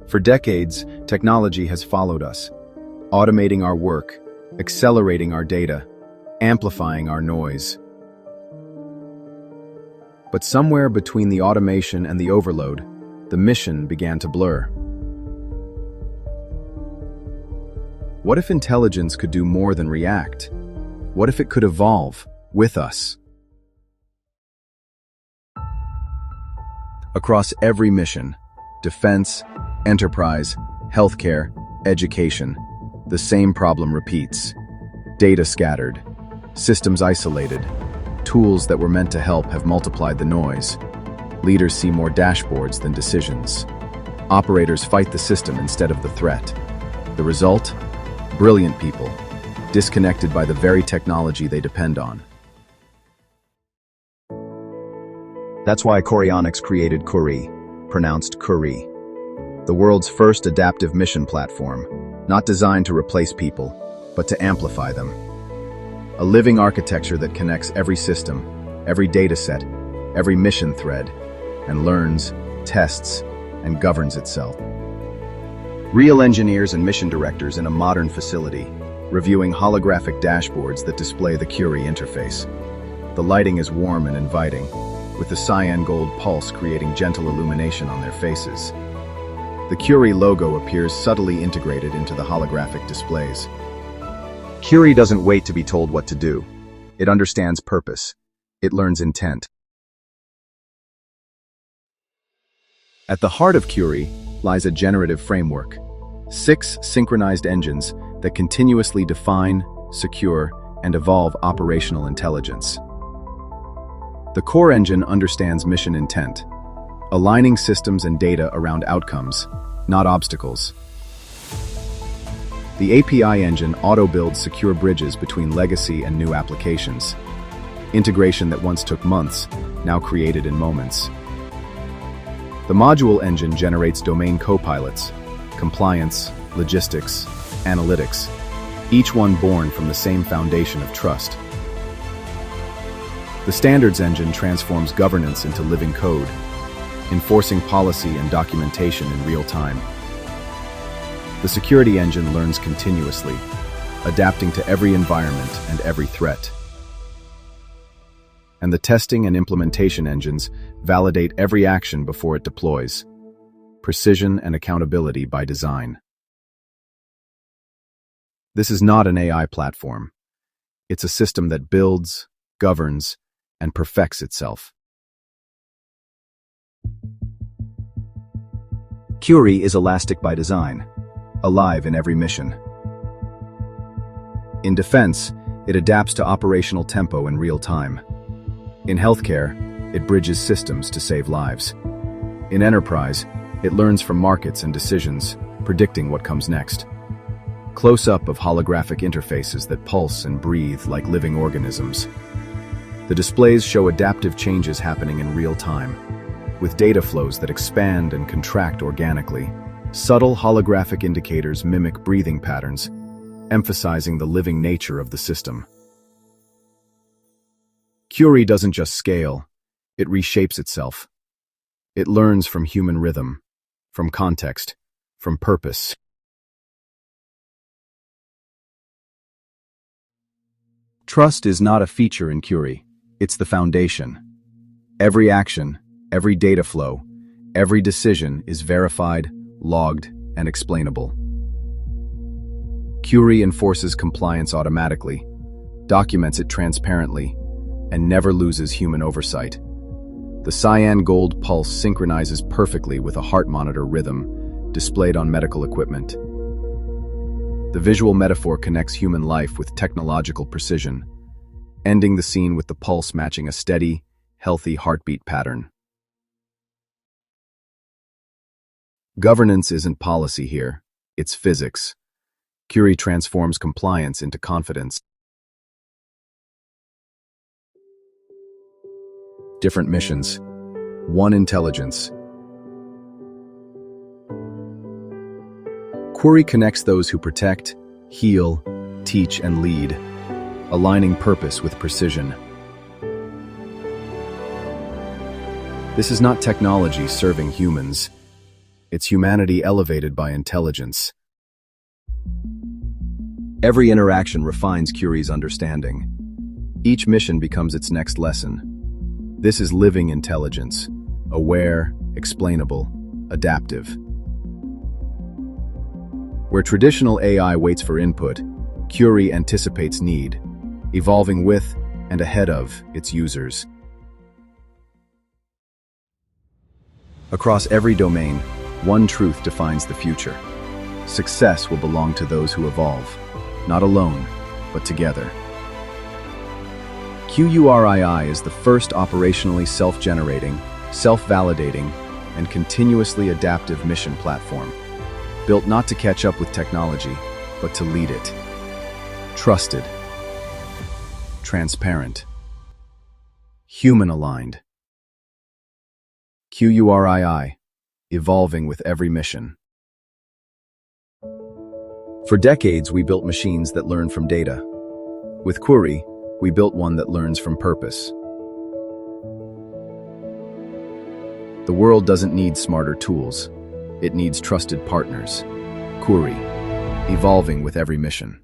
For decades, technology has followed us, automating our work, accelerating our data, amplifying our noise. But somewhere between the automation and the overload, the mission began to blur. What if intelligence could do more than react? What if it could evolve with us? Across every mission, defense, enterprise, healthcare, education, the same problem repeats. Data scattered, systems isolated, tools that were meant to help have multiplied the noise. Leaders see more dashboards than decisions. Operators fight the system instead of the threat. The result? Brilliant people, disconnected by the very technology they depend on. That's why QURionics created QURii, pronounced QURii, the world's first adaptive mission platform, not designed to replace people, but to amplify them. A living architecture that connects every system, every dataset, every mission thread, and learns, tests, and governs itself. Real engineers and mission directors in a modern facility, reviewing holographic dashboards that display the QURii interface. The lighting is warm and inviting, with the cyan gold pulse creating gentle illumination on their faces. The QURii logo appears subtly integrated into the holographic displays. QURii doesn't wait to be told what to do. It understands purpose. It learns intent. At the heart of QURii lies a generative framework. 6 synchronized engines that continuously define, secure, and evolve operational intelligence. The core engine understands mission intent, aligning systems and data around outcomes, not obstacles. The API engine auto-builds secure bridges between legacy and new applications. Integration that once took months, now created in moments. The module engine generates domain co-pilots, compliance, logistics, analytics, each one born from the same foundation of trust. The standards engine transforms governance into living code, enforcing policy and documentation in real time. The security engine learns continuously, adapting to every environment and every threat. And the testing and implementation engines validate every action before it deploys. Precision and accountability by design. This is not an AI platform. It's a system that builds, governs, and perfects itself. QURii is elastic by design, alive in every mission. In defense, it adapts to operational tempo in real time. In healthcare, it bridges systems to save lives. In enterprise, it learns from markets and decisions, predicting what comes next. Close-up of holographic interfaces that pulse and breathe like living organisms. The displays show adaptive changes happening in real time, with data flows that expand and contract organically. Subtle holographic indicators mimic breathing patterns, emphasizing the living nature of the system. QURii doesn't just scale, it reshapes itself. It learns from human rhythm, from context, from purpose. Trust is not a feature in QURii, it's the foundation. Every action, every data flow, every decision is verified, logged, and explainable. QURii enforces compliance automatically, documents it transparently, and never loses human oversight. The cyan gold pulse synchronizes perfectly with a heart monitor rhythm displayed on medical equipment. The visual metaphor connects human life with technological precision, ending the scene with the pulse matching a steady, healthy heartbeat pattern. Governance isn't policy here, it's physics. QURii transforms compliance into confidence. Different missions, one intelligence. QURii connects those who protect, heal, teach, and lead, aligning purpose with precision. This is not technology serving humans. It's humanity elevated by intelligence. Every interaction refines QURii's understanding. Each mission becomes its next lesson. This is living intelligence, aware, explainable, adaptive. Where traditional AI waits for input, QURii anticipates need, evolving with and ahead of its users. Across every domain, one truth defines the future. Success will belong to those who evolve, not alone, but together. QURii is the first operationally self-generating, self-validating, and continuously adaptive mission platform, built not to catch up with technology, but to lead it. Trusted, transparent, human-aligned. QURii, evolving with every mission. For decades, we built machines that learn from data. With QURii, we built one that learns from purpose. The world doesn't need smarter tools. It needs trusted partners. QURii, evolving with every mission.